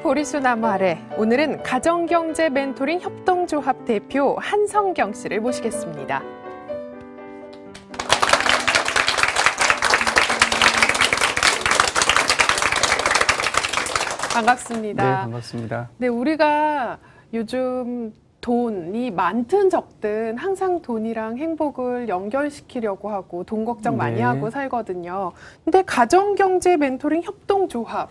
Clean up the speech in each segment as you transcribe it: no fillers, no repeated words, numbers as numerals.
보리수나무 아래 오늘은 가정경제 멘토링 협동조합 대표 한성경 씨를 모시겠습니다. 반갑습니다. 네, 반갑습니다. 네, 우리가 요즘 돈이 많든 적든 항상 돈이랑 행복을 연결시키려고 하고 돈 걱정 많이 네. 하고 살거든요. 근데 가정경제 멘토링 협동조합,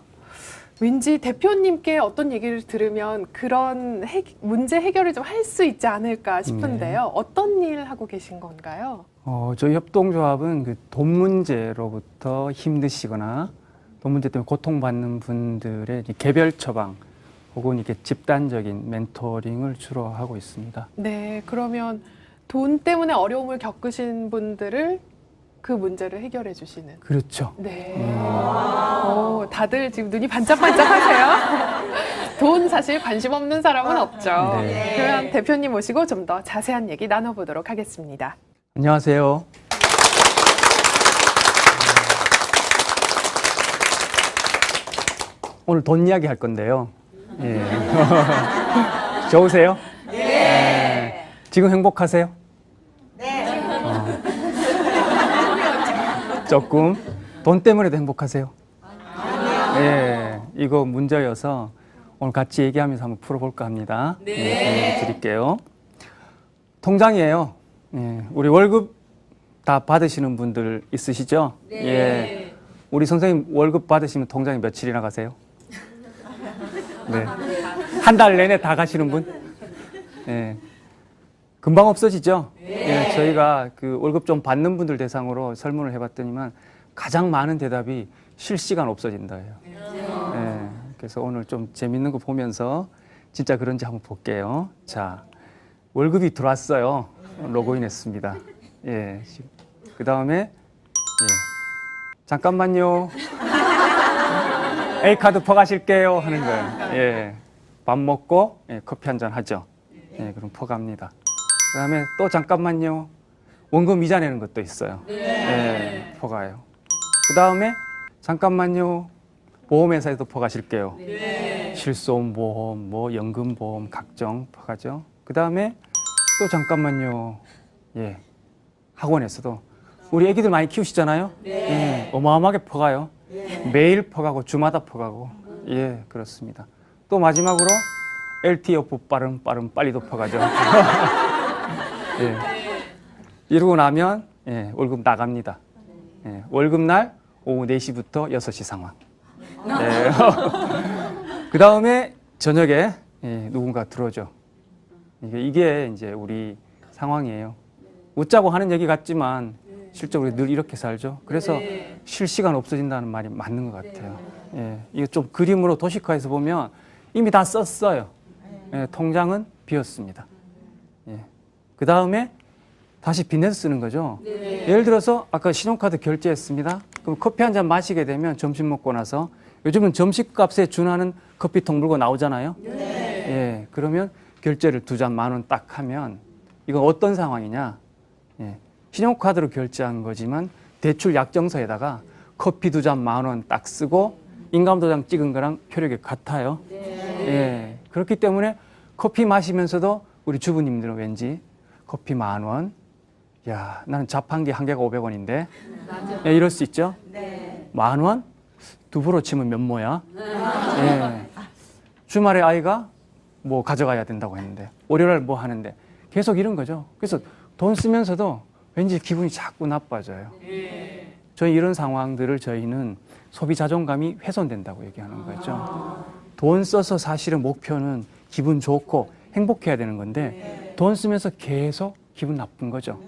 왠지 대표님께 어떤 얘기를 들으면 그런 문제 해결을 좀 할 수 있지 않을까 싶은데요. 네. 어떤 일 하고 계신 건가요? 저희 협동조합은 그 돈 문제로부터 힘드시거나 돈 문제 때문에 고통받는 분들의 개별 처방 혹은 이렇게 집단적인 멘토링을 주로 하고 있습니다. 네, 그러면 돈 때문에 어려움을 겪으신 분들을 그 문제를 해결해 주시는. 그렇죠. 네. 다들 지금 눈이 반짝반짝 하세요. 돈 사실 관심 없는 사람은 없죠. 네. 그러면 대표님 모시고 좀 더 자세한 얘기 나눠보도록 하겠습니다. 안녕하세요. 오늘 돈 이야기 할 건데요. 예. 좋으세요? 네. 지금 행복하세요? 네. 조금 돈 때문에도 행복하세요? 예. 이거 문제여서 오늘 같이 얘기하면서 한번 풀어볼까 합니다. 네. 드릴게요. 통장이에요. 예. 우리 월급 다 받으시는 분들 있으시죠? 네. 예. 우리 선생님 월급 받으시면 통장에 며칠이나 가세요? 네. 한 달 내내 다 가시는 분? 예. 금방 없어지죠? 네. 예. 저희가 그 월급 좀 받는 분들 대상으로 설문을 해봤더니만 가장 많은 대답이 실시간 없어진다예요. 예. 그래서 오늘 좀 재밌는 거 보면서 진짜 그런지 한번 볼게요. 자, 월급이 들어왔어요. 로그인 했습니다. 예. 그 다음에, 예. 잠깐만요. A카드 퍼가실게요. 하는 거예요. 예. 밥 먹고, 예, 커피 한잔 하죠. 예, 그럼 퍼갑니다. 그 다음에 또 잠깐만요. 원금 이자 내는 것도 있어요. 예, 퍼가요. 그 다음에 잠깐만요. 보험회사에도 퍼가실게요. 실손보험, 뭐 연금보험 각종 퍼가죠. 그 다음에 또 잠깐만요. 예, 학원에서도 우리 애기들 많이 키우시잖아요. 예, 어마어마하게 퍼가요. 매일 퍼가고 주마다 퍼가고. 예, 그렇습니다. 또 마지막으로 LTF 빠른 빨리도 퍼가죠. 예. 이러고 나면 예, 월급 나갑니다. 예, 월급날 오후 4시부터 6시 상황. 예. 그 다음에 저녁에 예, 누군가 들어오죠. 이게 이제 우리 상황이에요. 웃자고 하는 얘기 같지만 실적으로 늘 이렇게 살죠. 그래서 실시간 없어진다는 말이 맞는 것 같아요. 예, 이거 좀 그림으로 도식화해서 보면 이미 다 썼어요. 예, 통장은 비었습니다. 예. 그 다음에 다시 빚내서 쓰는 거죠. 예를 들어서 아까 신용카드 결제했습니다. 그럼 커피 한 잔 마시게 되면 점심 먹고 나서 요즘은 점심값에 준하는 커피통 물고 나오잖아요. 예, 그러면 결제를 2잔 10,000원 딱 하면 이건 어떤 상황이냐. 예, 신용카드로 결제한 거지만 대출 약정서에다가 커피 2잔 10,000원 딱 쓰고 인감도장 찍은 거랑 효력이 같아요. 예, 그렇기 때문에 커피 마시면서도 우리 주부님들은 왠지 커피 10,000원. 야, 나는 자판기 한 개가 500원인데. 예, 이럴 수 있죠? 10,000원? 두부로 치면 몇 모야? 예. 주말에 아이가 뭐 가져가야 된다고 했는데, 월요일 뭐 하는데, 계속 이런 거죠. 그래서 돈 쓰면서도 왠지 기분이 자꾸 나빠져요. 저희 이런 상황들을 저희는 소비 자존감이 훼손된다고 얘기하는 거죠. 돈 써서 사실은 목표는 기분 좋고 행복해야 되는 건데 돈 쓰면서 계속 기분 나쁜 거죠.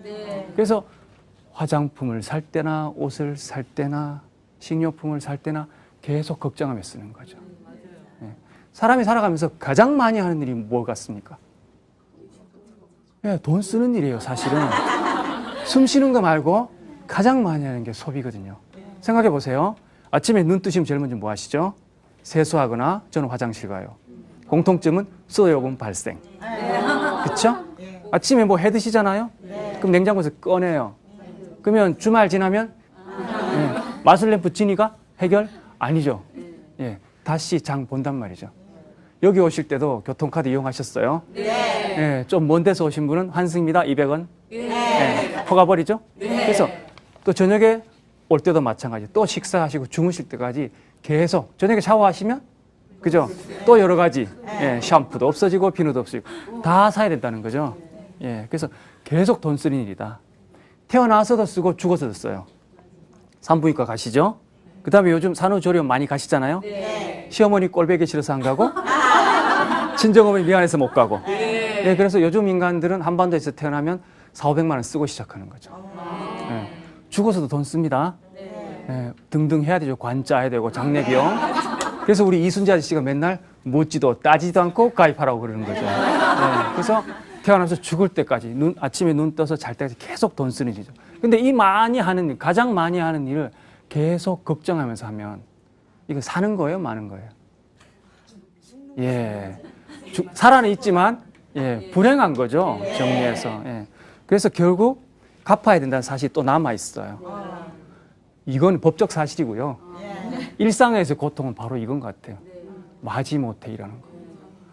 그래서 화장품을 살 때나 옷을 살 때나 식료품을 살 때나 계속 걱정하며 쓰는 거죠. 예. 사람이 살아가면서 가장 많이 하는 일이 뭐 같습니까? 예, 돈 쓰는 일이에요, 사실은. 숨 쉬는 거 말고 가장 많이 하는 게 소비거든요. 생각해 보세요. 아침에 눈 뜨시면 제일 먼저 뭐 하시죠? 세수하거나 저는 화장실 가요. 공통점은 수도요금 발생. 그쵸? 아침에 뭐 해 드시잖아요? 그럼 냉장고에서 꺼내요. 그러면 주말 지나면 예, 마술램프 지니가 해결? 아니죠. 예, 다시 장 본단 말이죠. 여기 오실 때도 교통카드 이용하셨어요? 네. 좀 먼 데서 오신 분은 환승입니다. 200원. 네. 퍼가버리죠? 그래서 또 저녁에 올 때도 마찬가지. 또 식사하시고 주무실 때까지 계속 저녁에 샤워하시면 그죠? 또 여러 가지 샴푸도 없어지고 비누도 없어지고 다 사야 된다는 거죠. 그래서 계속 돈 쓰는 일이다. 태어나서도 쓰고 죽어서도 써요. 산부인과 가시죠? 그 다음에 요즘 산후조리원 많이 가시잖아요? 시어머니 꼴보기 싫어서 안 가고 친정어머니 미안해서 못 가고 그래서 요즘 인간들은 한반도에서 태어나면 400~500만 원 쓰고 시작하는 거죠. 죽어서도 돈 씁니다. 등등 해야 되죠. 관짜야 되고 장례비용. 그래서 우리 이순재 아저씨가 맨날 묻지도 따지도 않고 가입하라고 그러는 거죠. 그래서 태어나서 죽을 때까지 아침에 눈 떠서 잘 때까지 계속 돈 쓰는 일이죠. 근데 이 많이 하는 일, 가장 많이 하는 일을 계속 걱정하면서 하면 이거 사는 거예요, 마는 거예요? 살아는 있지만 불행한 거죠. 정리해서. 그래서 결국 갚아야 된다는 사실이 또 남아 있어요. 이건 법적 사실이고요. 일상에서 고통은 바로 이건 것 같아요. 마지못해 일하는 거.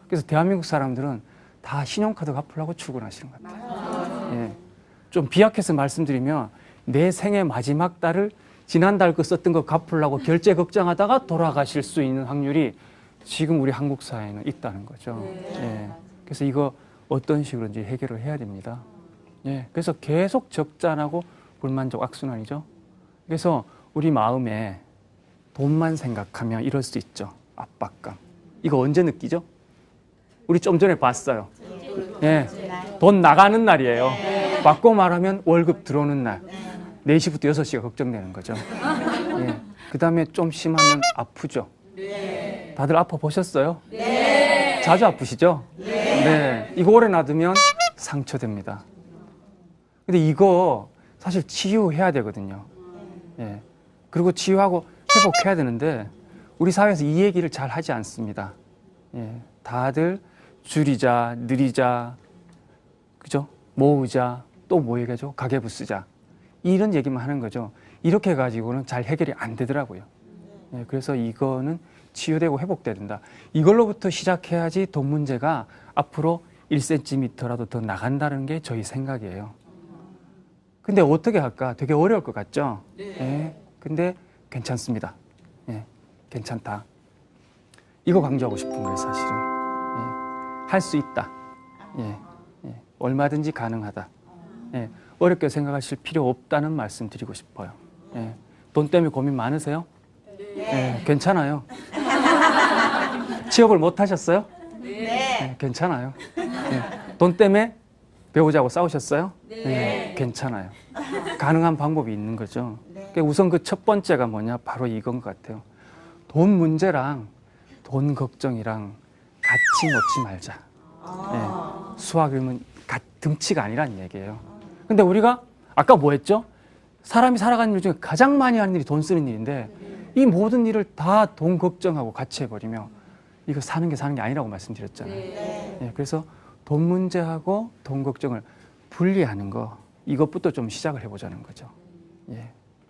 그래서 대한민국 사람들은 다 신용카드 갚으려고 출근하시는 것 같아요. 좀 비약해서 말씀드리면 내 생애 마지막 달을 지난달 거 썼던 거 갚으려고 결제 걱정하다가 돌아가실 수 있는 확률이 지금 우리 한국 사회에는 있다는 거죠. 그래서 이거 어떤 식으로인지 해결을 해야 됩니다. 그래서 계속 적자나고 불만족 악순환이죠. 그래서 우리 마음에 돈만 생각하면 이럴 수 있죠. 압박감. 이거 언제 느끼죠? 우리 좀 전에 봤어요. 돈 나가는 날이에요. 바꿔 말하면 월급 들어오는 날. 4시부터 6시가 걱정되는 거죠. 그 다음에 좀 심하면 아프죠. 다들 아파 보셨어요? 자주 아프시죠? 이거 오래 놔두면 상처됩니다. 근데 이거 사실 치유해야 되거든요. 그리고 치유하고 회복해야 되는데 우리 사회에서 이 얘기를 잘 하지 않습니다. 다들 줄이자, 느리자, 그죠? 모으자, 또 뭐 얘기하죠? 가계부 쓰자. 이런 얘기만 하는 거죠. 이렇게 해가지고는 잘 해결이 안 되더라고요. 그래서 이거는 치유되고 회복돼야 된다. 이걸로부터 시작해야지 돈 문제가 앞으로 1cm라도 더 나간다는 게 저희 생각이에요. 근데 어떻게 할까? 되게 어려울 것 같죠? 근데 괜찮습니다. 괜찮다. 이거 강조하고 싶은 거예요, 사실은. 할 수 있다. 얼마든지 가능하다. 어렵게 생각하실 필요 없다는 말씀 드리고 싶어요. 돈 때문에 고민 많으세요? 괜찮아요. 취업을 못 하셨어요? 괜찮아요. 돈 때문에 배우자하고 싸우셨어요? 괜찮아요. 가능한 방법이 있는 거죠. 우선 그 첫 번째가 뭐냐? 바로 이건 것 같아요. 돈 문제랑 돈 걱정이랑 같이 놓지 말자. 수학 이름은 등치가 아니란 얘기예요. 근데 우리가 아까 뭐 했죠? 사람이 살아가는 일 중에 가장 많이 하는 일이 돈 쓰는 일인데 이 모든 일을 다 돈 걱정하고 같이 해버리면 이거 사는 게 아니라고 말씀드렸잖아요. 그래서 돈 문제하고 돈 걱정을 분리하는 거 이것부터 좀 시작을 해보자는 거죠.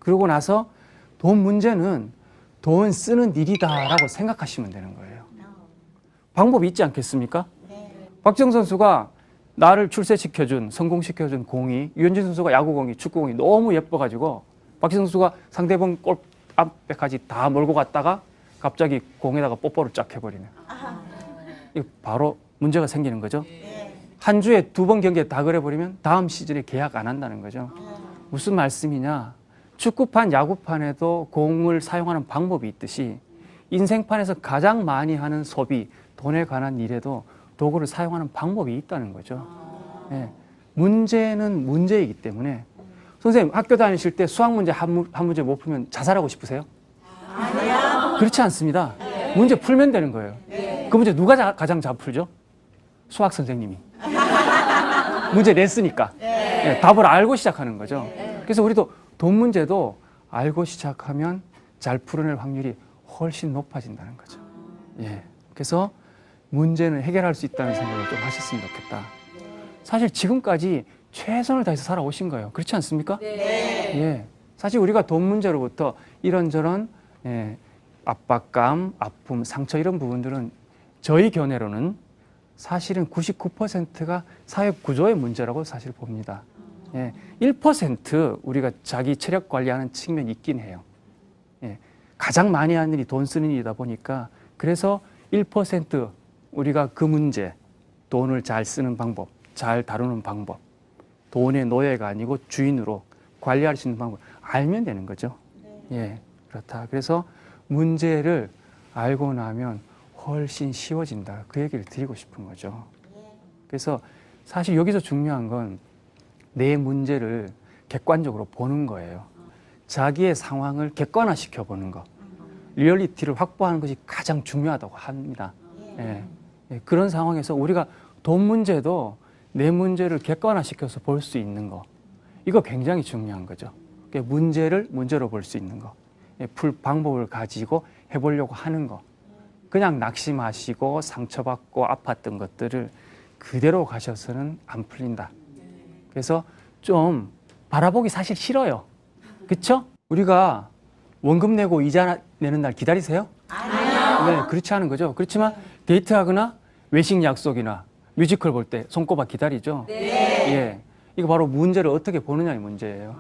그러고 나서 돈 문제는 돈 쓰는 일이다라고 생각하시면 되는 거예요. 방법이 있지 않겠습니까? 박지성 선수가 나를 출세시켜준, 성공시켜준 공이, 유현진 선수가 야구공이, 축구공이 너무 예뻐가지고 박지성 선수가 상대방 골 앞에까지 다 몰고 갔다가 갑자기 공에다가 뽀뽀를 쫙 해버리면 이거 바로 문제가 생기는 거죠. 한 주에 2번 경기에 다 그래버리면 다음 시즌에 계약 안 한다는 거죠. 무슨 말씀이냐? 축구판, 야구판에도 공을 사용하는 방법이 있듯이 인생판에서 가장 많이 하는 소비, 돈에 관한 일에도 도구를 사용하는 방법이 있다는 거죠. 문제는 문제이기 때문에 선생님 학교 다니실 때 수학 문제 한 문제 못 풀면 자살하고 싶으세요? 아니요. 그렇지 않습니다. 문제 풀면 되는 거예요. 그 문제 누가 가장 잘 풀죠? 수학 선생님이. 문제 냈으니까. 답을 알고 시작하는 거죠. 그래서 우리도 돈 문제도 알고 시작하면 잘 풀어낼 확률이 훨씬 높아진다는 거죠. 그래서 문제는 해결할 수 있다는 생각을 좀 하셨으면 좋겠다. 사실 지금까지 최선을 다해서 살아오신 거예요. 그렇지 않습니까? 사실 우리가 돈 문제로부터 이런저런 압박감, 아픔, 상처 이런 부분들은 저희 견해로는 사실은 99%가 사회 구조의 문제라고 사실 봅니다. 예, 1% 우리가 자기 체력 관리하는 측면이 있긴 해요. 예, 가장 많이 하는 일이 돈 쓰는 일이다 보니까 그래서 1% 우리가 그 문제, 돈을 잘 쓰는 방법, 잘 다루는 방법, 돈의 노예가 아니고 주인으로 관리할 수 있는 방법 알면 되는 거죠. 예, 그렇다. 그래서 문제를 알고 나면 훨씬 쉬워진다. 그 얘기를 드리고 싶은 거죠. 그래서 사실 여기서 중요한 건 내 문제를 객관적으로 보는 거예요. 자기의 상황을 객관화시켜 보는 거. 리얼리티를 확보하는 것이 가장 중요하다고 합니다. 예. 예, 그런 상황에서 우리가 돈 문제도 내 문제를 객관화시켜서 볼 수 있는 거. 이거 굉장히 중요한 거죠. 그러니까 문제를 문제로 볼 수 있는 거. 예, 풀 방법을 가지고 해보려고 하는 거. 그냥 낙심하시고 상처받고 아팠던 것들을 그대로 가셔서는 안 풀린다. 그래서 좀 바라보기 사실 싫어요. 그렇죠? 우리가 원금 내고 이자 내는 날 기다리세요? 아니요. 네, 그렇지 않은 거죠. 그렇지만 데이트하거나 외식 약속이나 뮤지컬 볼 때 손꼽아 기다리죠. 네. 예, 이거 바로 문제를 어떻게 보느냐의 문제예요.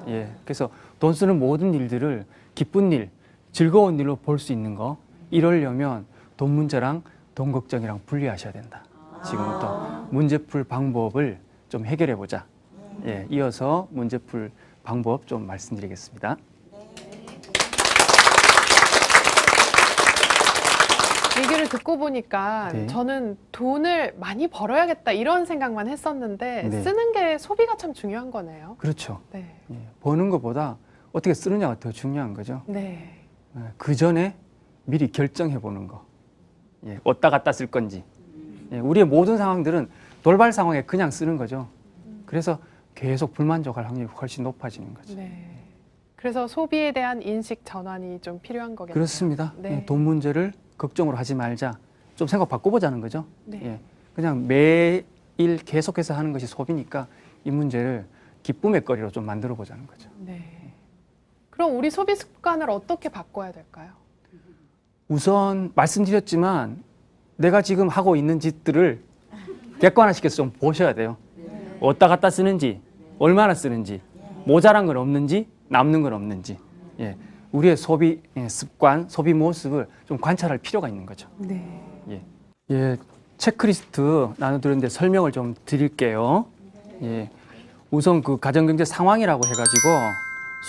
예, 그래서 돈 쓰는 모든 일들을 기쁜 일, 즐거운 일로 볼 수 있는 거. 이러려면 돈 문제랑 돈 걱정이랑 분리하셔야 된다. 지금부터 문제 풀 방법을 좀 해결해 보자. 예, 이어서 문제 풀 방법 좀 말씀드리겠습니다. 얘기를 듣고 보니까 네. 저는 돈을 많이 벌어야겠다 이런 생각만 했었는데 네. 쓰는 게 소비가 참 중요한 거네요. 그렇죠. 네. 예, 버는 것보다 어떻게 쓰느냐가 더 중요한 거죠. 네. 예, 그 전에 미리 결정해 보는 거. 예, 어디다 갖다 쓸 건지. 예, 우리의 모든 상황들은 돌발 상황에 그냥 쓰는 거죠. 그래서 계속 불만족할 확률이 훨씬 높아지는 거죠. 네. 그래서 소비에 대한 인식 전환이 좀 필요한 거겠네요. 그렇습니다. 네. 예, 돈 문제를 걱정으로 하지 말자. 좀 생각 바꿔보자는 거죠. 네. 예, 그냥 매일 계속해서 하는 것이 소비니까 이 문제를 기쁨의 거리로 좀 만들어 보자는 거죠. 네. 그럼 우리 소비 습관을 어떻게 바꿔야 될까요? 우선 말씀드렸지만 내가 지금 하고 있는 짓들을 객관화시켜서 좀 보셔야 돼요. 어디다 갖다 쓰는지, 얼마나 쓰는지, 모자란 건 없는지, 남는 건 없는지. 예, 우리의 소비 습관, 소비 모습을 좀 관찰할 필요가 있는 거죠. 네. 예, 예, 체크리스트 나눠드렸는데 설명을 좀 드릴게요. 예, 우선 그 가정경제 상황이라고 해가지고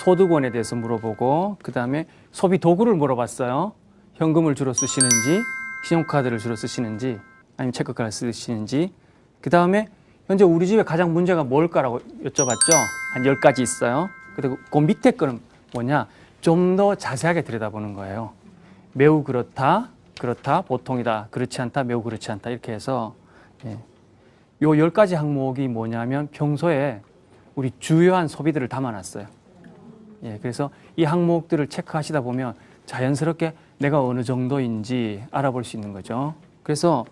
소득원에 대해서 물어보고 그 다음에 소비 도구를 물어봤어요. 현금을 주로 쓰시는지, 신용카드를 주로 쓰시는지, 아니면 체크카드 쓰시는지. 그 다음에 현재 우리 집에 가장 문제가 뭘까라고 여쭤봤죠. 한 10가지 있어요. 그리고 그 밑에 거는 뭐냐? 좀 더 자세하게 들여다보는 거예요. 매우 그렇다, 그렇다, 보통이다, 그렇지 않다, 매우 그렇지 않다 이렇게 해서 예. 요 10가지 항목이 뭐냐면 평소에 우리 주요한 소비들을 담아놨어요. 예, 그래서 이 항목들을 체크하시다 보면 자연스럽게 내가 어느 정도인지 알아볼 수 있는 거죠. 그래서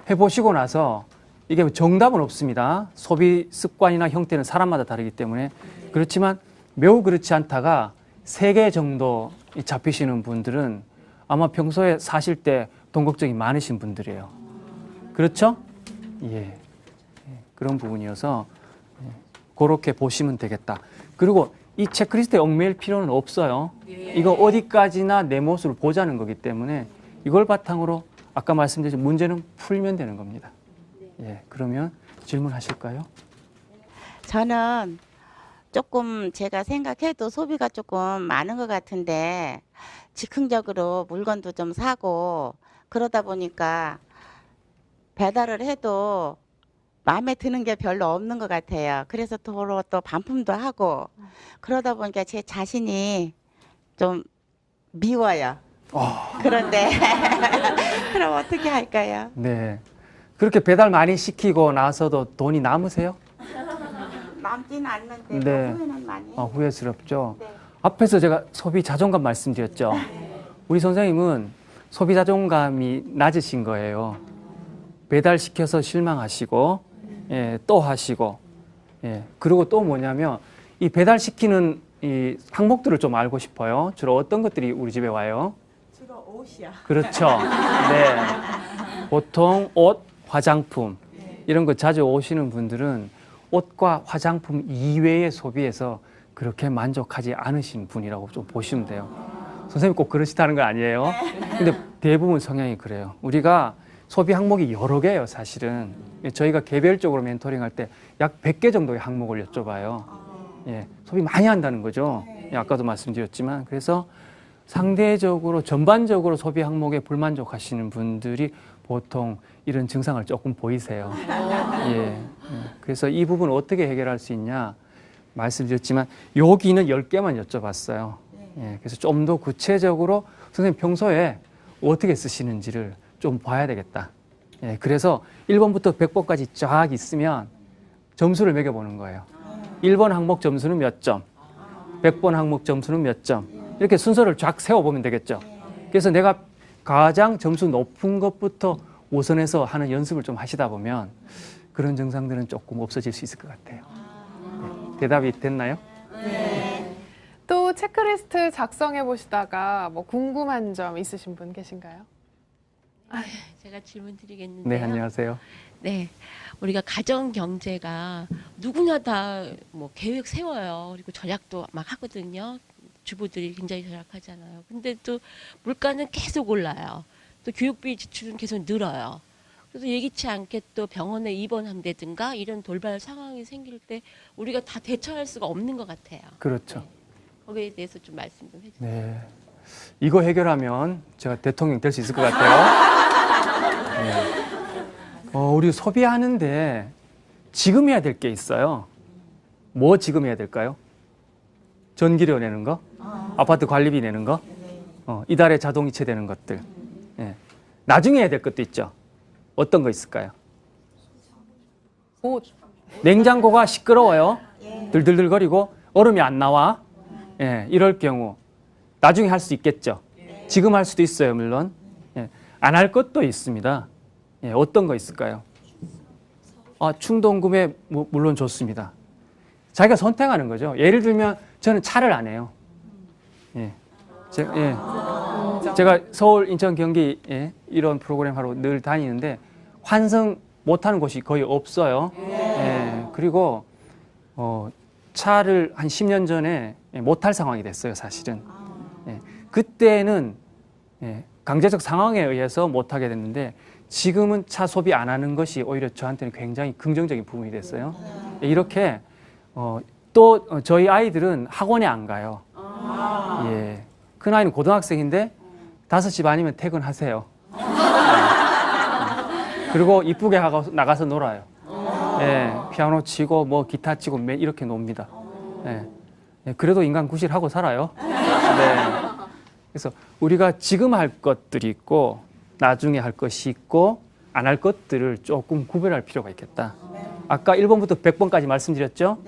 해보시고 나서 이게 정답은 없습니다. 소비 습관이나 형태는 사람마다 다르기 때문에. 그렇지만 매우 그렇지 않다가 3개 정도 잡히시는 분들은 아마 평소에 사실 때 돈 걱정이 많으신 분들이에요. 그렇죠? 예. 그런 부분이어서 그렇게 보시면 되겠다. 그리고 이 체크리스트에 얽매일 필요는 없어요. 이거 어디까지나 내 모습을 보자는 거기 때문에 이걸 바탕으로 아까 말씀드린 문제는 풀면 되는 겁니다. 예, 그러면 질문하실까요? 저는 조금 제가 생각해도 소비가 조금 많은 것 같은데 즉흥적으로 물건도 좀 사고 그러다 보니까 배달을 해도 마음에 드는 게 별로 없는 것 같아요. 그래서 도로 또 반품도 하고 그러다 보니까 제 자신이 좀 미워요. 그런데 그럼 어떻게 할까요? 네. 그렇게 배달 많이 시키고 나서도 돈이 남으세요? 남지는 않는데 네. 후회는 많이 해요. 후회스럽죠. 네. 앞에서 제가 소비 자존감 말씀드렸죠. 우리 선생님은 소비 자존감이 낮으신 거예요. 배달시켜서 실망하시고 예, 또 하시고 예, 그리고 또 뭐냐면 이 배달시키는 이 항목들을 좀 알고 싶어요. 주로 어떤 것들이 우리 집에 와요? 주로 옷이요. 그렇죠. 네. 보통 옷, 화장품 이런 거 자주 오시는 분들은 옷과 화장품 이외의 소비에서 그렇게 만족하지 않으신 분이라고 좀 보시면 돼요. 선생님 꼭 그러시다는 거 아니에요. 근데 대부분 성향이 그래요. 우리가 소비 항목이 여러 개예요, 사실은. 저희가 개별적으로 멘토링 할 때 약 100개 정도의 항목을 여쭤봐요. 예, 소비 많이 한다는 거죠. 예, 아까도 말씀드렸지만. 그래서 상대적으로 전반적으로 소비 항목에 불만족하시는 분들이 보통 이런 증상을 조금 보이세요. 예, 그래서 이 부분 어떻게 해결할 수 있냐 말씀드렸지만 여기는 10개만 여쭤봤어요. 예, 그래서 좀 더 구체적으로 선생님 평소에 어떻게 쓰시는지를 좀 봐야 되겠다. 예, 그래서 1번부터 100번까지 쫙 있으면 점수를 매겨보는 거예요. 1번 항목 점수는 몇 점, 100번 항목 점수는 몇 점, 이렇게 순서를 쫙 세워보면 되겠죠. 그래서 내가 가장 점수 높은 것부터 우선해서 하는 연습을 좀 하시다 보면 그런 증상들은 조금 없어질 수 있을 것 같아요. 네, 대답이 됐나요? 또 체크리스트 작성해 보시다가 뭐 궁금한 점 있으신 분 계신가요? 제가 질문 드리겠는데요. 네, 안녕하세요. 네, 우리가 가정 경제가 누구나 다 뭐 계획 세워요. 그리고 절약도 막 하거든요. 주부들이 굉장히 절약하잖아요. 근데 또 물가는 계속 올라요. 또 교육비 지출은 계속 늘어요. 그래서 예기치 않게 또 병원에 입원한다든가 이런 돌발 상황이 생길 때 우리가 다 대처할 수가 없는 것 같아요. 그렇죠. 거기에 대해서 좀 말씀 좀 해주세요. 네. 이거 해결하면 제가 대통령 될 수 있을 것 같아요. 네. 우리 소비하는데 지금 해야 될 게 있어요. 뭐 지금 해야 될까요? 전기료 내는 거? 아파트 관리비 내는 거? 이달에 자동이체 되는 것들. 예. 나중에 해야 될 것도 있죠. 어떤 거 있을까요? 옷. 냉장고가 시끄러워요. 들들들거리고 얼음이 안 나와. 예, 이럴 경우 나중에 할 수 있겠죠. 지금 할 수도 있어요, 물론. 예, 안 할 것도 있습니다. 예, 어떤 거 있을까요? 충동 구매 물론 좋습니다. 자기가 선택하는 거죠. 예를 들면 저는 차를 안 해요. 예. 제가 서울, 인천, 경기 이런 프로그램 하러 늘 다니는데 환승 못하는 곳이 거의 없어요. 예. 그리고 차를 한 10년 전에 못할 상황이 됐어요, 사실은. 예. 그때는 강제적 상황에 의해서 못하게 됐는데 지금은 차 소비 안 하는 것이 오히려 저한테는 굉장히 긍정적인 부분이 됐어요. 이렇게 또 저희 아이들은 학원에 안 가요. 예. 큰 아이는 고등학생인데 5시 반이면 퇴근하세요. 그리고 이쁘게 하고 나가서 놀아요. 예. 피아노 치고 뭐 기타 치고 이렇게 놉니다. 예. 그래도 인간 구실하고 살아요. 네. 그래서 우리가 지금 할 것들이 있고 나중에 할 것이 있고 안 할 것들을 조금 구별할 필요가 있겠다. 아까 1번부터 100번까지 말씀드렸죠?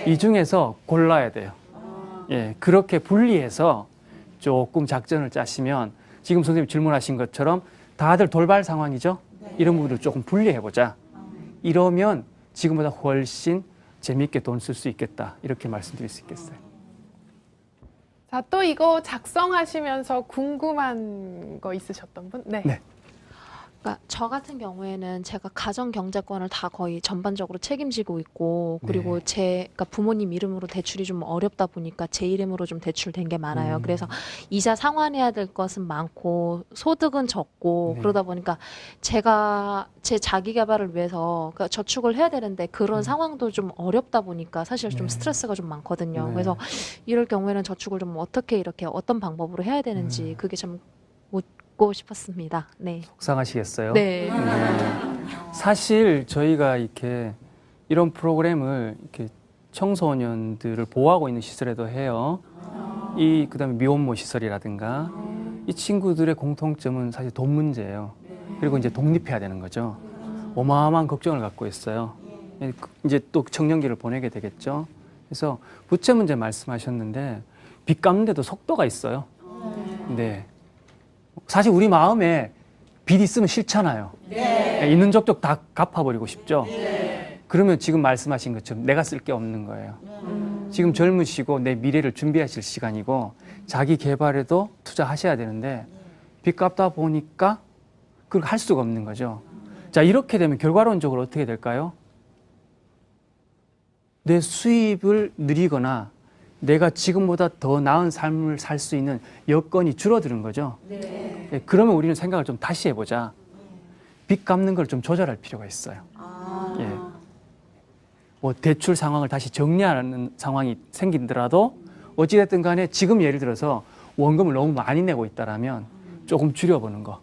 이 중에서 골라야 돼요. 예, 그렇게 분리해서 조금 작전을 짜시면 지금 선생님 질문하신 것처럼 다들 돌발 상황이죠? 이런 부분을 조금 분리해보자. 이러면 지금보다 훨씬 재미있게 돈 쓸 수 있겠다. 이렇게 말씀드릴 수 있겠어요. 자, 또 이거 작성하시면서 궁금한 거 있으셨던 분? 네. 네. 그러니까 저 같은 경우에는 제가 가정 경제권을 다 거의 전반적으로 책임지고 있고 그리고 그러니까 부모님 이름으로 대출이 좀 어렵다 보니까 제 이름으로 좀 대출된 게 많아요. 그래서 이자 상환해야 될 것은 많고 소득은 적고 그러다 보니까 제가 제 자기 개발을 위해서 그러니까 저축을 해야 되는데 그런 상황도 좀 어렵다 보니까 사실 좀 스트레스가 좀 많거든요. 그래서 이럴 경우에는 저축을 좀 어떻게 이렇게 어떤 방법으로 해야 되는지 그게 참 묻고 싶었습니다. 네. 속상하시겠어요? 네. 사실 저희가 이렇게 이런 프로그램을 이렇게 청소년들을 보호하고 있는 시설에도 해요. 그다음에 미혼모 시설이라든가 이 친구들의 공통점은 사실 돈 문제예요. 그리고 이제 독립해야 되는 거죠. 어마어마한 걱정을 갖고 있어요. 이제 또 청년기를 보내게 되겠죠. 그래서 부채 문제 말씀하셨는데 빚 갚는데도 속도가 있어요. 네. 사실 우리 마음에 빚 있으면 싫잖아요. 있는 족족 다 갚아버리고 싶죠. 그러면 지금 말씀하신 것처럼 내가 쓸 게 없는 거예요. 지금 젊으시고 내 미래를 준비하실 시간이고 자기 개발에도 투자하셔야 되는데 빚 갚다 보니까 그걸 할 수가 없는 거죠. 자, 이렇게 되면 결과론적으로 어떻게 될까요? 내 수입을 늘리거나 내가 지금보다 더 나은 삶을 살 수 있는 여건이 줄어드는 거죠. 예, 그러면 우리는 생각을 좀 다시 해보자. 빚 갚는 걸 좀 조절할 필요가 있어요. 예. 뭐 대출 상황을 다시 정리하는 상황이 생긴더라도 어찌됐든 간에 지금 예를 들어서 원금을 너무 많이 내고 있다라면 조금 줄여보는 거.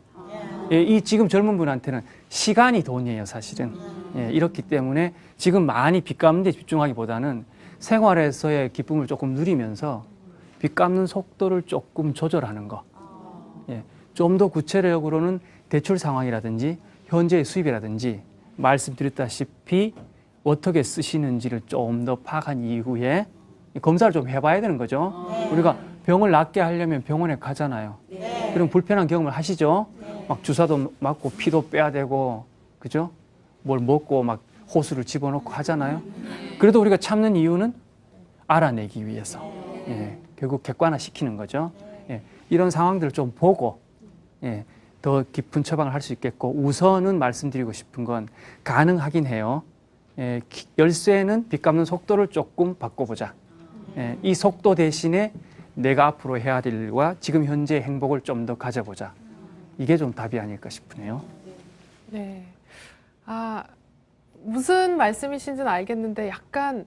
예, 이 지금 젊은 분한테는 시간이 돈이에요, 사실은. 예, 이렇기 때문에 지금 많이 빚 갚는 데 집중하기보다는 생활에서의 기쁨을 조금 누리면서 빚 갚는 속도를 조금 조절하는 거. 예, 좀 더 구체적으로는 대출 상황이라든지 현재의 수입이라든지 말씀드렸다시피 어떻게 쓰시는지를 좀 더 파악한 이후에 검사를 좀 해봐야 되는 거죠. 우리가 병을 낫게 하려면 병원에 가잖아요. 그럼 불편한 경험을 하시죠. 막 주사도 맞고 피도 빼야 되고, 그죠? 뭘 먹고 막 호수를 집어넣고 하잖아요. 그래도 우리가 참는 이유는 알아내기 위해서. 예, 결국 객관화 시키는 거죠. 예, 이런 상황들을 좀 보고, 예, 더 깊은 처방을 할 수 있겠고, 우선은 말씀드리고 싶은 건 가능하긴 해요. 예, 열쇠는 빚 갚는 속도를 조금 바꿔보자. 예, 이 속도 대신에 내가 앞으로 해야 될 일과 지금 현재의 행복을 좀 더 가져보자. 이게 좀 답이 아닐까 싶으네요. 네. 아, 무슨 말씀이신지는 알겠는데 약간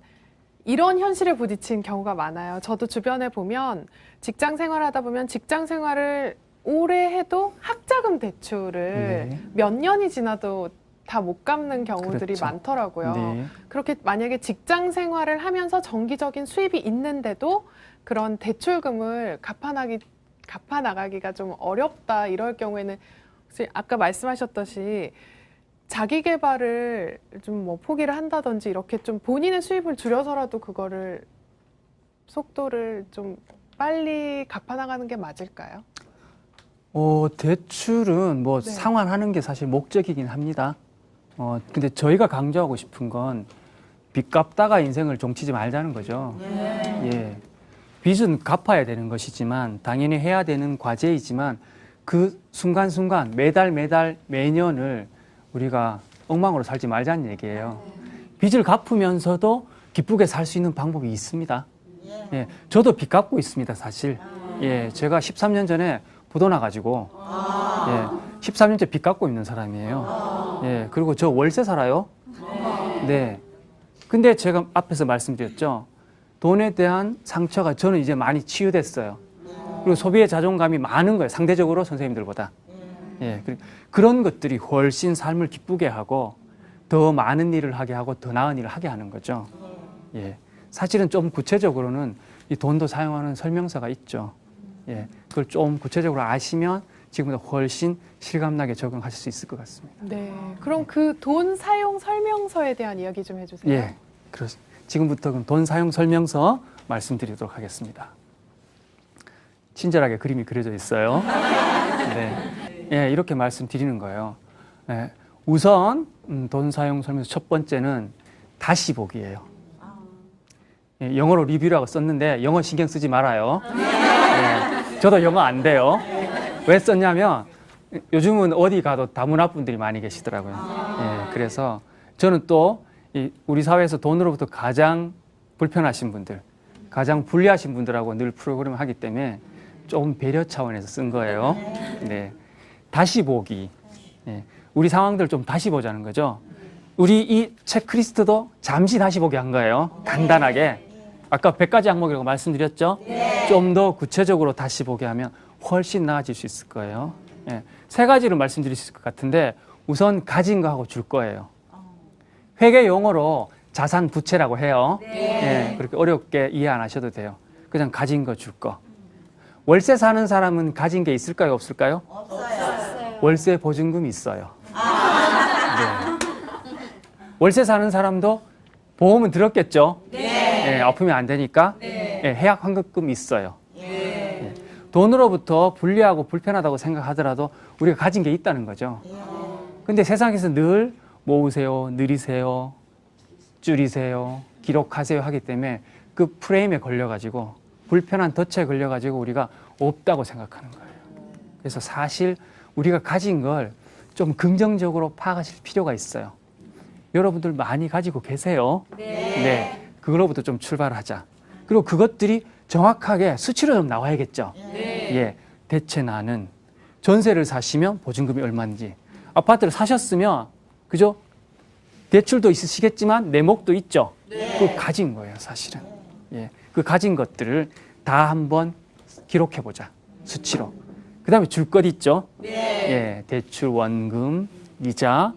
이런 현실에 부딪힌 경우가 많아요. 저도 주변에 보면 직장 생활하다 보면 직장 생활을 오래 해도 학자금 대출을 네. 몇 년이 지나도 다 못 갚는 경우들이 그렇죠. 많더라고요. 네. 그렇게 만약에 직장 생활을 하면서 정기적인 수입이 있는데도 그런 대출금을 갚아나가기가 좀 어렵다 이럴 경우에는 혹시 아까 말씀하셨듯이 자기 개발을 좀 뭐 포기를 한다든지 이렇게 좀 본인의 수입을 줄여서라도 그거를 속도를 좀 빨리 갚아나가는 게 맞을까요? 대출은 뭐 네. 상환하는 게 사실 목적이긴 합니다. 근데 저희가 강조하고 싶은 건 빚 갚다가 인생을 종치지 말자는 거죠. 예. 빚은 갚아야 되는 것이지만 당연히 해야 되는 과제이지만 그 순간순간 매달 매년을 우리가 엉망으로 살지 말자는 얘기예요. 빚을 갚으면서도 기쁘게 살 수 있는 방법이 있습니다. 예. 저도 빚 갚고 있습니다, 사실. 예. 제가 13년 전에 부도 나가지고, 예. 13년째 빚 갚고 있는 사람이에요. 예. 그리고 저 월세 살아요. 네. 근데 제가 앞에서 말씀드렸죠. 돈에 대한 상처가 저는 이제 많이 치유됐어요. 그리고 소비의 자존감이 많은 거예요. 상대적으로 선생님들보다. 예, 그런 것들이 훨씬 삶을 기쁘게 하고 더 많은 일을 하게 하고 더 나은 일을 하게 하는 거죠. 예, 사실은 좀 구체적으로는 이 돈도 사용하는 설명서가 있죠. 예, 그걸 좀 구체적으로 아시면 지금보다 훨씬 실감나게 적용하실 수 있을 것 같습니다. 네. 그럼 그 돈 사용 설명서에 대한 이야기 좀 해주세요. 예, 지금부터 그럼 돈 사용 설명서 말씀드리도록 하겠습니다. 친절하게 그림이 그려져 있어요. 네. 예, 이렇게 말씀드리는 거예요. 예, 우선 돈 사용 설명서 첫 번째는 다시 보기예요. 예, 영어로 리뷰라고 썼는데 영어 신경 쓰지 말아요. 예, 저도 영어 안 돼요. 왜 썼냐면 요즘은 어디 가도 다문화분들이 많이 계시더라고요. 예, 그래서 저는 또 우리 사회에서 돈으로부터 가장 불편하신 분들, 가장 불리하신 분들하고 늘 프로그램을 하기 때문에 조금 배려 차원에서 쓴 거예요. 네, 다시 보기. 네, 우리 상황들 좀 다시 보자는 거죠. 우리 이 체크리스트도 잠시 다시 보기 한 거예요. 간단하게. 아까 100가지 항목이라고 말씀드렸죠. 좀 더 구체적으로 다시 보게 하면 훨씬 나아질 수 있을 거예요. 네, 3가지로 말씀드릴 수 있을 것 같은데 우선 가진 거하고 줄 거예요. 회계 용어로 자산 부채라고 해요. 네, 그렇게 어렵게 이해 안 하셔도 돼요. 그냥 가진 거 줄 거. 월세 사는 사람은 가진 게 있을까요, 없을까요? 없어요. 월세 보증금이 있어요. 네. 월세 사는 사람도 보험은 들었겠죠? 네. 아프면 안 되니까. 네, 해약 환급금 있어요. 네. 돈으로부터 불리하고 불편하다고 생각하더라도 우리가 가진 게 있다는 거죠. 근데 세상에서 늘 모으세요, 늘리세요, 줄이세요, 기록하세요 하기 때문에 그 프레임에 걸려가지고 불편한 덫에 걸려가지고 우리가 없다고 생각하는 거예요. 그래서 사실 우리가 가진 걸 좀 긍정적으로 파악하실 필요가 있어요. 여러분들 많이 가지고 계세요. 네. 그걸로부터 좀 출발하자. 그리고 그것들이 정확하게 수치로 좀 나와야겠죠. 예. 대체 나는 전세를 사시면 보증금이 얼마인지, 아파트를 사셨으면 그죠? 대출도 있으시겠지만 내목도 있죠. 그 가진 거예요, 사실은. 예. 그 가진 것들을 다 한번 기록해 보자. 수치로. 그다음에 줄 것 있죠. 예. 대출, 원금, 이자,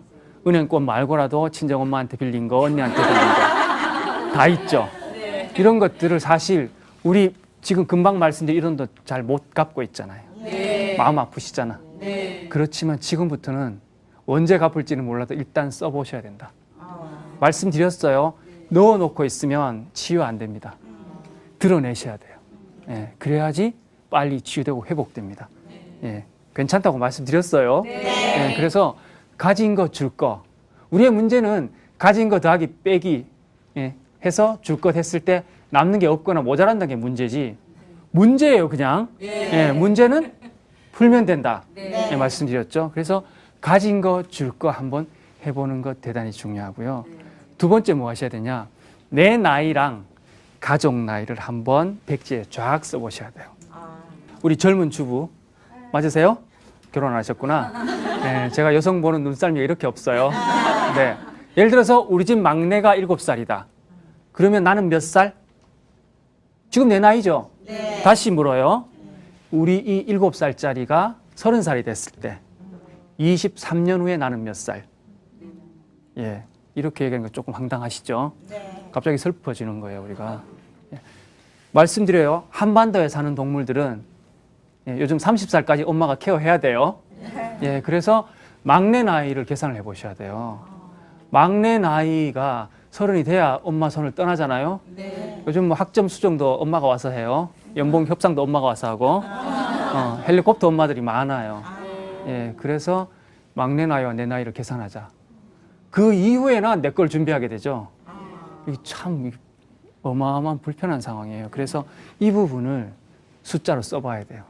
은행권 말고라도 친정 엄마한테 빌린 거, 언니한테 빌린 거 다 있죠. 이런 것들을 사실 우리 지금 금방 말씀드린 이런 거 잘 못 갚고 있잖아요. 마음 아프시잖아. 그렇지만 지금부터는 언제 갚을지는 몰라도 일단 써보셔야 된다. 말씀드렸어요. 넣어놓고 있으면 치유 안 됩니다. 드러내셔야 돼요. 예, 그래야지 빨리 치유되고 회복됩니다. 예, 괜찮다고 말씀드렸어요. 예, 그래서 가진 거 줄 거. 우리의 문제는 가진 거 더하기 빼기 해서 줄 것 했을 때 남는 게 없거나 모자란다는 게 문제지. 문제예요, 그냥. 예, 문제는 풀면 된다. 예, 말씀드렸죠. 그래서 가진 거 줄 거 한번 해보는 것 대단히 중요하고요. 두 번째 뭐 하셔야 되냐. 내 나이랑 가족 나이를 한번 백지에 쫙 써보셔야 돼요. 우리 젊은 주부 맞으세요? 결혼 안 하셨구나. 네, 제가 여성 보는 눈썰미가 이렇게 없어요. 네. 예를 들어서 우리 집 막내가 7살이다. 그러면 나는 몇 살? 지금 내 나이죠? 다시 물어요. 우리 이 7살짜리가 30살이 됐을 때 23년 후에 나는 몇 살? 예, 이렇게 얘기하는 거 조금 황당하시죠? 갑자기 슬퍼지는 거예요, 우리가. 예. 말씀드려요. 한반도에 사는 동물들은 예, 요즘 30살까지 엄마가 케어해야 돼요. 예, 그래서 막내 나이를 계산을 해보셔야 돼요. 막내 나이가 30이 돼야 엄마 손을 떠나잖아요. 요즘 뭐 학점 수정도 엄마가 와서 해요. 연봉 협상도 엄마가 와서 하고 헬리콥터 엄마들이 많아요. 예, 그래서 막내 나이와 내 나이를 계산하자. 그 이후에는 내 걸 준비하게 되죠. 이게 참 어마어마한 불편한 상황이에요. 그래서 이 부분을 숫자로 써봐야 돼요.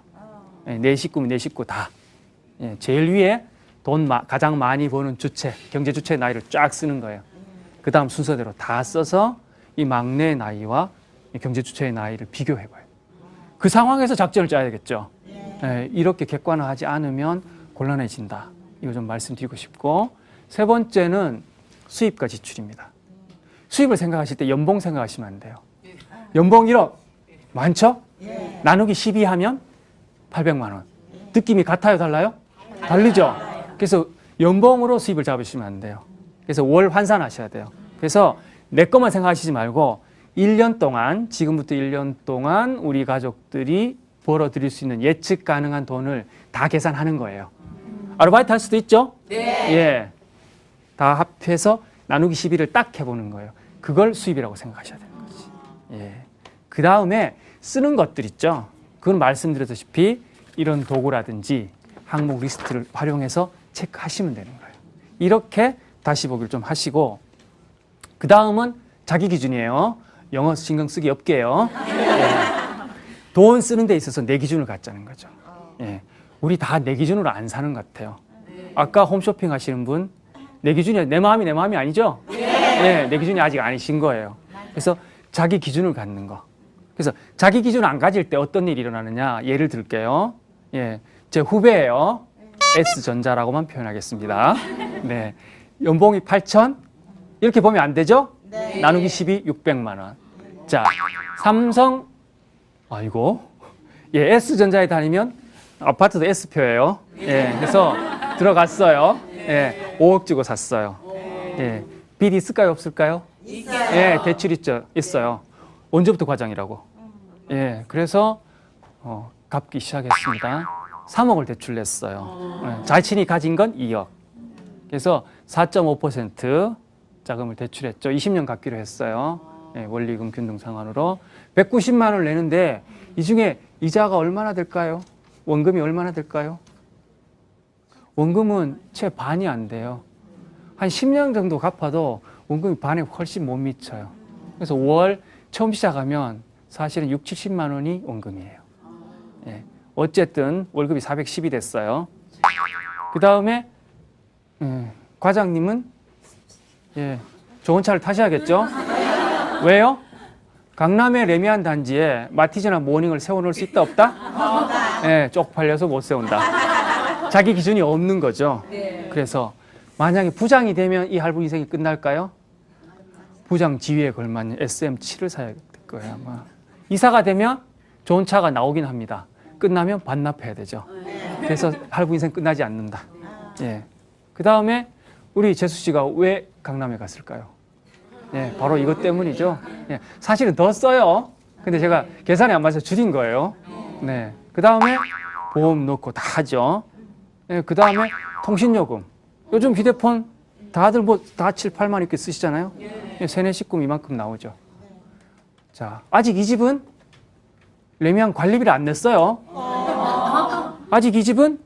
예, 내 식구면 내 식구 다. 예, 제일 위에 가장 많이 버는 주체, 경제 주체의 나이를 쫙 쓰는 거예요. 그 다음 순서대로 다 써서 이 막내의 나이와 이 경제 주체의 나이를 비교해봐요. 그 상황에서 작전을 짜야 되겠죠. 예, 이렇게 객관화하지 않으면 곤란해진다. 이거 좀 말씀드리고 싶고, 세 번째는 수입과 지출입니다. 수입을 생각하실 때 연봉 생각하시면 안 돼요. 연봉 1억 많죠? 나누기 12 하면 800만 원. 느낌이 같아요, 달라요? 다르죠? 그래서 연봉으로 수입을 잡으시면 안 돼요. 그래서 월 환산하셔야 돼요. 그래서 내 것만 생각하시지 말고 1년 동안, 지금부터 1년 동안 우리 가족들이 벌어들일 수 있는 예측 가능한 돈을 다 계산하는 거예요. 아르바이트 할 수도 있죠? 예. 다 합해서 나누기 12를 딱 해보는 거예요. 그걸 수입이라고 생각하셔야 되는 거지. 예. 그 다음에 쓰는 것들 있죠? 그건 말씀드렸다시피 이런 도구라든지 항목 리스트를 활용해서 체크하시면 되는 거예요. 이렇게 다시 보기를 좀 하시고, 그 다음은 자기 기준이에요. 영어 신경 쓰기 없게요. 예. 돈 쓰는 데 있어서 내 기준을 갖자는 거죠. 예. 우리 다 내 기준으로 안 사는 것 같아요. 아까 홈쇼핑 하시는 분, 내 기준이 내 마음이 아니죠? 예, 내 기준이 아직 아니신 거예요. 그래서 자기 기준을 갖는 거. 그래서 자기 기준을 안 가질 때 어떤 일이 일어나느냐, 예를 들게요. 예, 제 후배예요. S전자라고만 표현하겠습니다. 네, 연봉이 8천? 이렇게 보면 안 되죠? 나누기 12, 600만 원. 자, 삼성, 아이고, 예, S전자에 다니면 아파트도 S표예요. 예, 그래서 들어갔어요. 예, 5억 주고 샀어요. 예, 빚 있을까요, 없을까요? 있어요. 예, 대출 있어요. 언제부터 과장이라고? 예, 그래서 갚기 시작했습니다. 3억을 대출 냈어요. 예, 자신이 가진 건 2억. 그래서 4.5% 자금을 대출했죠. 20년 갚기로 했어요. 예, 원리금 균등 상환으로 190만 원을 내는데 이 중에 이자가 얼마나 될까요? 원금이 얼마나 될까요? 원금은 채 반이 안 돼요. 한 10년 정도 갚아도 원금이 반에 훨씬 못 미쳐요. 그래서 월 처음 시작하면 사실은 6, 70만 원이 원금이에요. 예. 어쨌든 월급이 410이 됐어요. 그 다음에 과장님은 예, 좋은 차를 타셔야겠죠? 왜요? 강남의 레미안 단지에 마티즈나 모닝을 세워놓을 수 있다 없다? 예, 쪽팔려서 못 세운다. 자기 기준이 없는 거죠. 그래서 만약에 부장이 되면 이 할부 인생이 끝날까요? 부장 지위에 걸맞는 SM7을 사야 될 거예요, 아마. 이사가 되면 좋은 차가 나오긴 합니다. 끝나면 반납해야 되죠. 그래서 할부 인생 끝나지 않는다. 예. 그 다음에 우리 재수 씨가 왜 강남에 갔을까요? 예, 바로 이것 때문이죠. 예, 사실은 더 써요. 근데 제가 계산이 안 맞아서 줄인 거예요. 네. 그 다음에 보험 넣고 다 하죠. 예, 그 다음에 통신요금. 요즘 휴대폰 다들 뭐 다 7, 8만 이렇게 쓰시잖아요. 예, 세네 식구 이만큼 나오죠. 자, 아직 이 집은 레미안 관리비를 안 냈어요. 아직 이 집은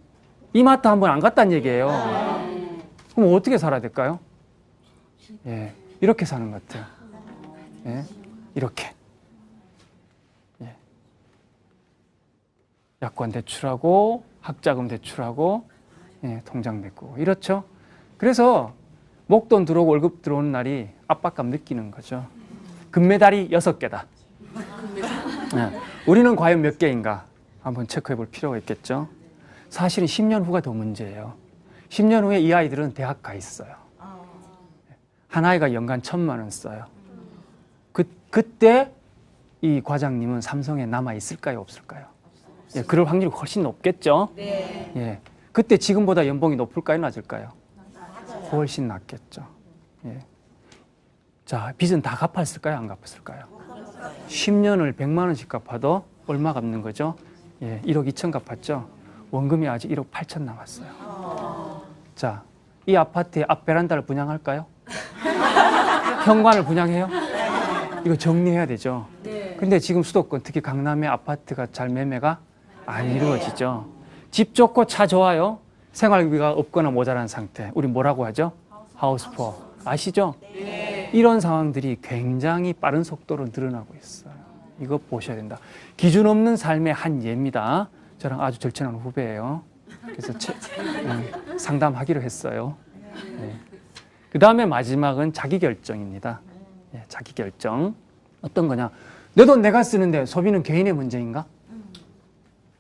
이마트 한 번 안 갔다는 얘기예요. 그럼 어떻게 살아야 될까요? 예, 이렇게 사는 것 같아요. 예, 이렇게. 예. 약관 대출하고 학자금 대출하고 예, 통장 메꾸고 이렇죠. 그래서 목돈 들어오고 월급 들어오는 날이 압박감 느끼는 거죠. 금메달이 6개다. 예, 우리는 과연 몇 개인가 한번 체크해 볼 필요가 있겠죠. 사실은 10년 후가 더 문제예요. 10년 후에 이 아이들은 대학 가 있어요. 한 아이가 연간 1,000만 원 써요. 그때 이 과장님은 삼성에 남아 있을까요, 없을까요? 예, 그럴 확률이 훨씬 높겠죠. 네. 예, 그때 지금보다 연봉이 높을까요, 낮을까요? 훨씬 낮겠죠. 예. 자, 빚은 다 갚았을까요, 안 갚았을까요? 10년을 100만 원씩 갚아도 얼마 갚는 거죠? 예, 1억 2천 갚았죠. 원금이 아직 1억 8천 남았어요. 자, 이 아파트의 앞 베란다를 분양할까요? 현관을 분양해요? 이거 정리해야 되죠. 근데 지금 수도권, 특히 강남의 아파트가 잘 매매가 안 이루어지죠. 집 좋고 차 좋아요. 생활비가 없거나 모자란 상태. 우리 뭐라고 하죠? 하우스푸어. 아시죠? 이런 상황들이 굉장히 빠른 속도로 늘어나고 있어요. 이거 보셔야 된다. 기준 없는 삶의 한 예입니다. 저랑 아주 절친한 후배예요. 그래서 상담하기로 했어요. 네. 그 다음에 마지막은 자기결정입니다. 예, 자기결정. 어떤 거냐? 내 돈 내가 쓰는데 소비는 개인의 문제인가?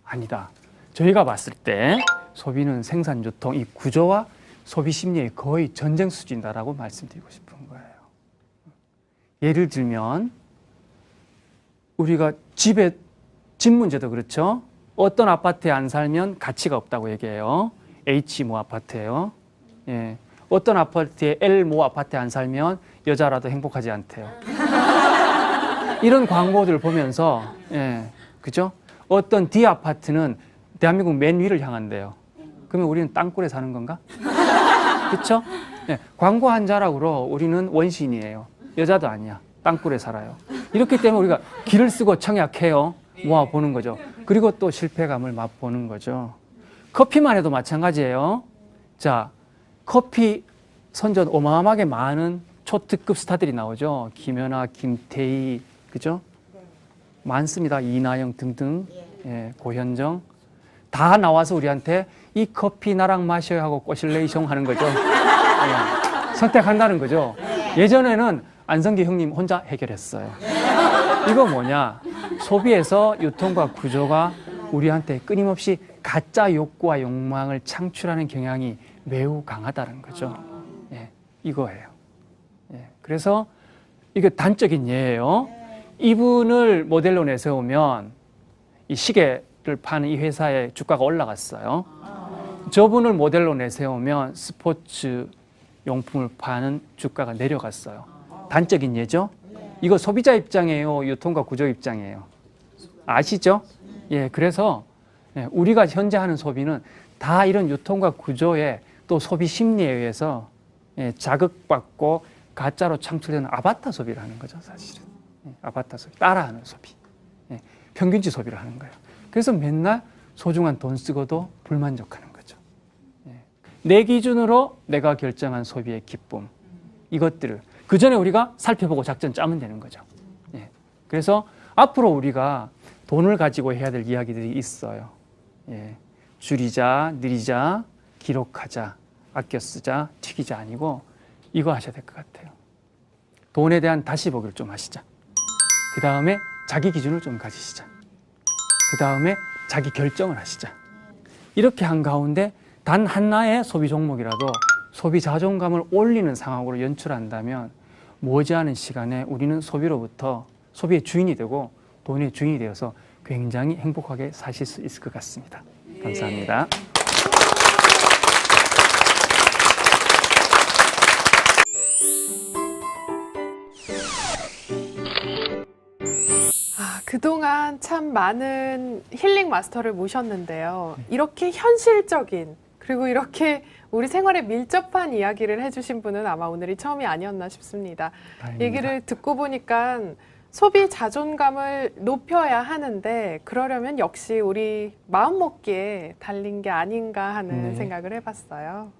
아니다. 저희가 봤을 때 소비는 생산, 유통, 이 구조와 소비 심리의 거의 전쟁 수준이다라고 말씀드리고 싶은 거예요. 예를 들면 우리가 집 문제도 그렇죠. 어떤 아파트에 안 살면 가치가 없다고 얘기해요. H 모 아파트예요. 예. 어떤 아파트에 L 모 아파트에 안 살면 여자라도 행복하지 않대요. 이런 광고들을 보면서 예, 그죠? 어떤 D 아파트는 대한민국 맨 위를 향한대요. 그러면 우리는 땅굴에 사는 건가? 그렇죠? 예, 광고 한 자락으로 우리는 원시인이에요. 여자도 아니야. 땅굴에 살아요. 이렇기 때문에 우리가 기를 쓰고 청약해요. 모아보는 거죠. 그리고 또 실패감을 맛보는 거죠. 커피만 해도 마찬가지예요. 자, 커피 선전 어마어마하게 많은 초특급 스타들이 나오죠. 김연아, 김태희, 그죠? 많습니다. 이나영 등등, 예, 고현정. 다 나와서 우리한테 이 커피 나랑 마셔야 하고 꼬실레이션 하는 거죠. 예, 선택한다는 거죠. 예전에는 안성기 형님 혼자 해결했어요. 이거 뭐냐? 소비에서 유통과 구조가 우리한테 끊임없이 가짜 욕구와 욕망을 창출하는 경향이 매우 강하다는 거죠. 예, 이거예요. 예, 그래서 이게 단적인 예예요. 이분을 모델로 내세우면 이 시계를 파는 이 회사의 주가가 올라갔어요. 저분을 모델로 내세우면 스포츠 용품을 파는 주가가 내려갔어요. 단적인 예죠. 이거 소비자 입장이에요, 유통과 구조 입장이에요. 아시죠? 예, 그래서 우리가 현재 하는 소비는 다 이런 유통과 구조에 또 소비 심리에 의해서 자극받고 가짜로 창출되는 아바타 소비를 하는 거죠, 사실은. 아바타 소비, 따라하는 소비, 평균치 소비를 하는 거예요. 그래서 맨날 소중한 돈 쓰고도 불만족하는 거죠. 내 기준으로 내가 결정한 소비의 기쁨, 이것들을 그 전에 우리가 살펴보고 작전 짜면 되는 거죠. 그래서 앞으로 우리가 돈을 가지고 해야 될 이야기들이 있어요. 줄이자, 늘리자, 기록하자. 아껴 쓰자, 튀기자 아니고 이거 하셔야 될 것 같아요. 돈에 대한 다시 보기를 좀 하시자. 그 다음에 자기 기준을 좀 가지시자. 그 다음에 자기 결정을 하시자. 이렇게 한 가운데 단 하나의 소비 종목이라도 소비 자존감을 올리는 상황으로 연출한다면 머지않은 시간에 우리는 소비로부터 소비의 주인이 되고 돈의 주인이 되어서 굉장히 행복하게 사실 수 있을 것 같습니다. 감사합니다. 그동안 참 많은 힐링 마스터를 모셨는데요. 이렇게 현실적인 그리고 이렇게 우리 생활에 밀접한 이야기를 해주신 분은 아마 오늘이 처음이 아니었나 싶습니다. 다행입니다. 얘기를 듣고 보니까 소비 자존감을 높여야 하는데 그러려면 역시 우리 마음먹기에 달린 게 아닌가 하는 네. 생각을 해봤어요.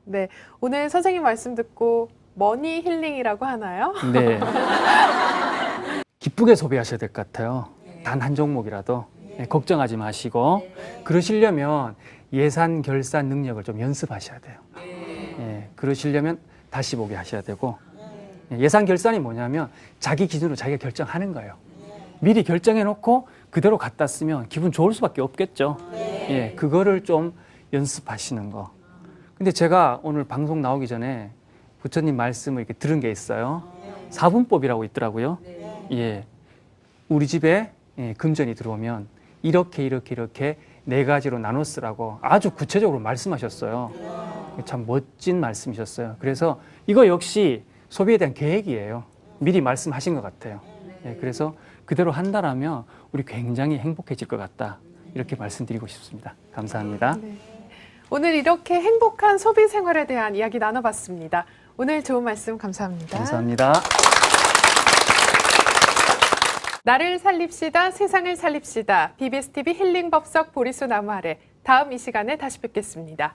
네, 오늘 선생님 말씀 듣고 머니 힐링이라고 하나요? 네. 기쁘게 소비하셔야 될 것 같아요. 단 한 종목이라도 걱정하지 마시고 그러시려면 예산 결산 능력을 좀 연습하셔야 돼요. 그러시려면 다시 보기 하셔야 되고 예산 결산이 뭐냐면 자기 기준으로 자기가 결정하는 거예요. 미리 결정해 놓고 그대로 갖다 쓰면 기분 좋을 수밖에 없겠죠. 그거를 좀 연습하시는 거. 근데 제가 오늘 방송 나오기 전에 부처님 말씀을 이렇게 들은 게 있어요. 사분법이라고 있더라고요. 우리 집에 금전이 들어오면 이렇게 네 가지로 나눠 쓰라고 아주 구체적으로 말씀하셨어요. 참 멋진 말씀이셨어요. 그래서 이거 역시 소비에 대한 계획이에요. 미리 말씀하신 것 같아요. 그래서 그대로 한다라면 우리 굉장히 행복해질 것 같다. 이렇게 말씀드리고 싶습니다. 감사합니다. 네. 오늘 이렇게 행복한 소비 생활에 대한 이야기 나눠봤습니다. 오늘 좋은 말씀 감사합니다. 감사합니다. 나를 살립시다. 세상을 살립시다. BBS TV 힐링 법석 보리수 나무 아래. 다음 이 시간에 다시 뵙겠습니다.